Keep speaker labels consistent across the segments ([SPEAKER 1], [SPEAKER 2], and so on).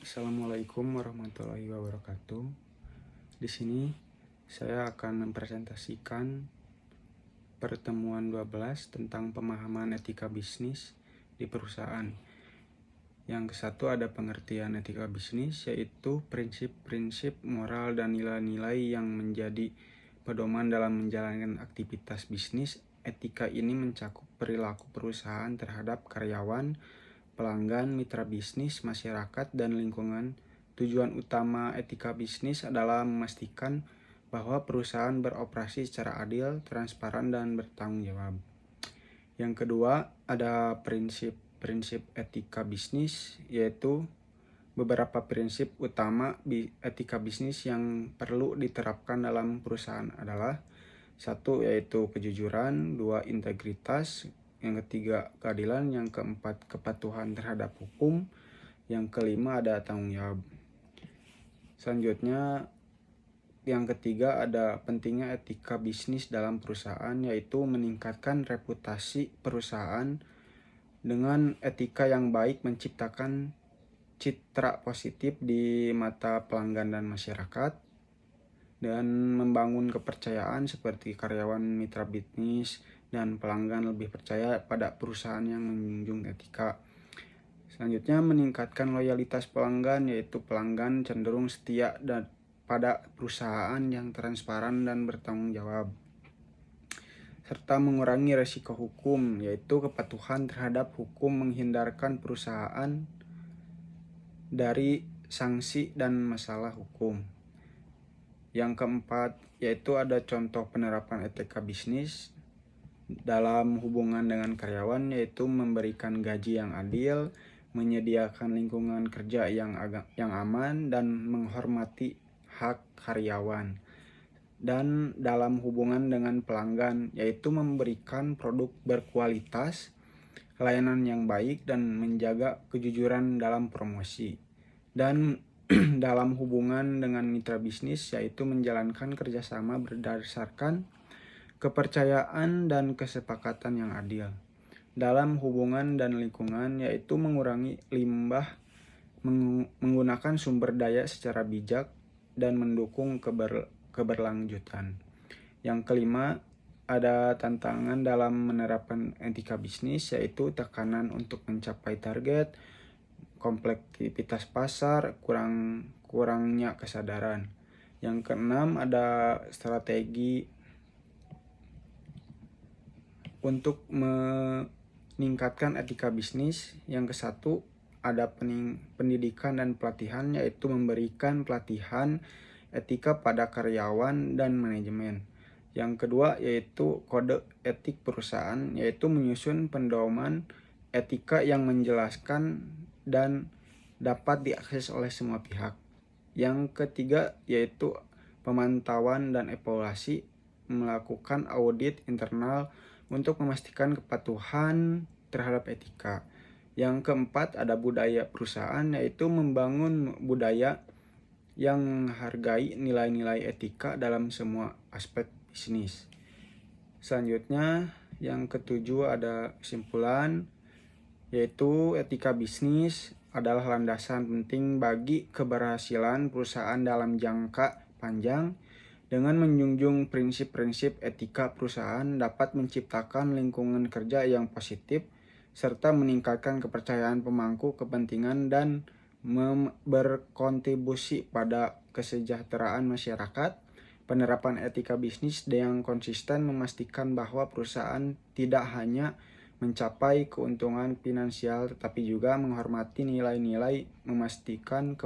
[SPEAKER 1] Assalamualaikum warahmatullahi wabarakatuh. Di sini saya akan mempresentasikan pertemuan 12 tentang pemahaman etika bisnis di perusahaan. Yang kesatu ada pengertian etika bisnis, yaitu prinsip-prinsip moral dan nilai-nilai yang menjadi pedoman dalam menjalankan aktivitas bisnis. Etika ini mencakup perilaku perusahaan terhadap karyawan, pelanggan, mitra bisnis, masyarakat, dan lingkungan. Tujuan utama etika bisnis adalah memastikan bahwa perusahaan beroperasi secara adil, transparan, dan bertanggung jawab. Yang kedua, ada prinsip etika bisnis, yaitu beberapa prinsip utama etika bisnis yang perlu diterapkan dalam perusahaan adalah: 1. Yaitu kejujuran, 2. Integritas, yang ketiga keadilan, yang keempat kepatuhan terhadap hukum, yang kelima ada tanggung jawab. Selanjutnya, yang ketiga ada pentingnya etika bisnis dalam perusahaan, yaitu meningkatkan reputasi perusahaan. Dengan etika yang baik menciptakan citra positif di mata pelanggan dan masyarakat, dan membangun kepercayaan seperti karyawan, mitra bisnis, dan pelanggan lebih percaya pada perusahaan yang menjunjung etika. Selanjutnya, meningkatkan loyalitas pelanggan, yaitu pelanggan cenderung setia dan pada perusahaan yang transparan dan bertanggung jawab. Serta mengurangi resiko hukum, yaitu kepatuhan terhadap hukum menghindarkan perusahaan dari sanksi dan masalah hukum. Yang keempat, yaitu ada contoh penerapan etika bisnis dalam hubungan dengan karyawan, yaitu memberikan gaji yang adil, menyediakan lingkungan kerja yang aman, dan menghormati hak karyawan. Dan dalam hubungan dengan pelanggan, yaitu memberikan produk berkualitas, layanan yang baik, dan menjaga kejujuran dalam promosi. Dan dalam hubungan dengan mitra bisnis, yaitu menjalankan kerjasama berdasarkan kepercayaan dan kesepakatan yang adil. Dalam hubungan dan lingkungan, yaitu mengurangi limbah, menggunakan sumber daya secara bijak, dan mendukung keberlanjutan. Yang kelima, ada tantangan dalam menerapkan etika bisnis, yaitu tekanan untuk mencapai target, kompleksitas pasar, kurangnya kesadaran. Yang keenam, ada strategi untuk meningkatkan etika bisnis. Yang kesatu, ada pendidikan dan pelatihan, yaitu memberikan pelatihan etika pada karyawan dan manajemen. Yang kedua, yaitu kode etik perusahaan, yaitu menyusun pedoman etika yang menjelaskan dan dapat diakses oleh semua pihak. Yang ketiga, yaitu pemantauan dan evaluasi, melakukan audit internal untuk memastikan kepatuhan terhadap etika. Yang keempat, ada budaya perusahaan, yaitu membangun budaya yang menghargai nilai-nilai etika dalam semua aspek bisnis. Selanjutnya, yang ketujuh ada kesimpulan, yaitu etika bisnis adalah landasan penting bagi keberhasilan perusahaan dalam jangka panjang. Dengan menjunjung prinsip-prinsip etika, perusahaan dapat menciptakan lingkungan kerja yang positif, serta meningkatkan kepercayaan pemangku kepentingan dan berkontribusi pada kesejahteraan masyarakat. Penerapan etika bisnis yang konsisten memastikan bahwa perusahaan tidak hanya mencapai keuntungan finansial, tetapi juga menghormati nilai-nilai, memastikan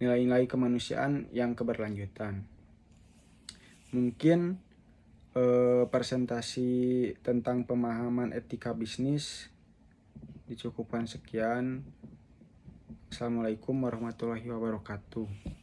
[SPEAKER 1] nilai-nilai kemanusiaan yang keberlanjutan. Mungkin presentasi tentang pemahaman etika bisnis dicukupkan sekian. Assalamualaikum warahmatullahi wabarakatuh.